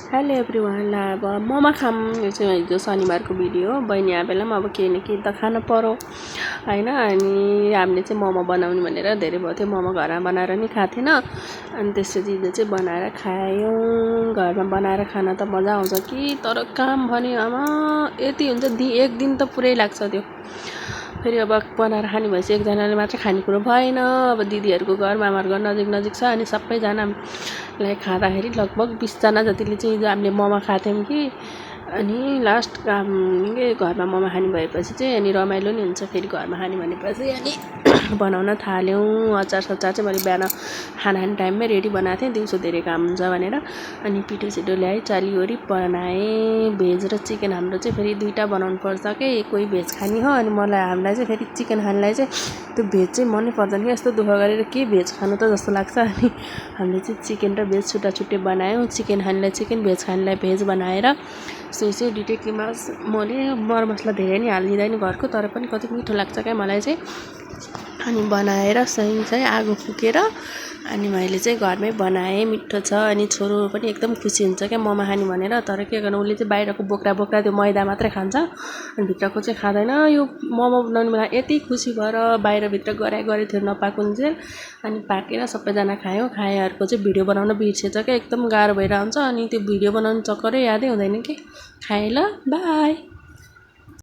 Hello everyone ल अब मोमो खाम यो चाहिँ हिजो शनिबारको भिडियो हो। बहिनी आबेला पनि अब केही न केही त खानु पर्यो हैन। अनि हामीले चाहिँ मोमो बनाउने भनेर धेरै भयो थियो। मोमो घरमा बनाएर नि खाएको थिएन। अनि त्यसपछि हिजो चाहिँ बनाएर खायौँ। घरमा बनाएर खाना त मजा आउँछ कि, तर काम भने आमा यति हुन्छ एक दिन त पुरै लाग्छ त्यो। फेरि अब बनाएर खाने भएपछि एकजनाले मात्र खानेकुरो भएन। अब दिदीहरूको घर मामाहरूको घर नजिक नजिक छ। अनि सबैजनालाई खाँदाखेरि लगभग 20 जना जतिले चाहिँ हिजो हामीले मोमो खाएको थियौँ कि। अनि लास्ट काम घरमा मोमो खाने भएपछि चाहिँ अनि रमाइलो नि हुन्छ फेरि घरमा खाने भनेपछि। अनि बनाउन थाल्यौँ। अचार सचार चाहिँ मैले बिहान खाना खाने टाइममै रेडी बनाएको थिएँ, दिउँसो धेरै काम हुन्छ भनेर। अनि पिठो सिठो ल्याएँ, चालिवरी बनाएँ। भेज र चिकन हाम्रो चाहिँ फेरि दुईवटा बनाउनु पर्छ के, कोही भेज खाने हो अनि हामीलाई चाहिँ फेरि चिकन खानेलाई चाहिँ त्यो भेज चाहिँ मनै पर्दैन कि। यस्तो दुःख गरेर के भेज खानु त जस्तो लाग्छ। अनि हामीले चाहिँ चिकन र भेज छुट्टा छुट्टै बनायौँ। चिकन खानेलाई चिकन, भेज खानेलाई भेज बनाएर यसो डिटेक्टीमा मैले मरमसला धेरै नि हालिदिँदैन घरको, तर पनि कति मिठो लाग्छ क्या मलाई चाहिँ। अनि बनाएर सही आगो फुकेर अनि मैले चाहिँ घरमै बनाएँ, मिठो छ। अनि छोरो पनि एकदम खुसी हुन्छ क्या मोमो खाने भनेर। तर के गर्नु, उसले चाहिँ बाहिरको बोक्रा त्यो मैदा मात्रै खान्छ अनि भित्रको चाहिँ खाँदैन। यो मोमो बनाउने बेला यति खुसी भएर बाहिरभित्र गरे थियो नपाकुन्जेल। अनि पाकेर सबैजना खायौँ। खाएहरूको चाहिँ भिडियो बनाउन बिर्सेछ क्या, एकदम गाह्रो भइरहन्छ। अनि त्यो भिडियो बनाउनु चक्करै यादै हुँदैन कि। खाएँ ल, बाई।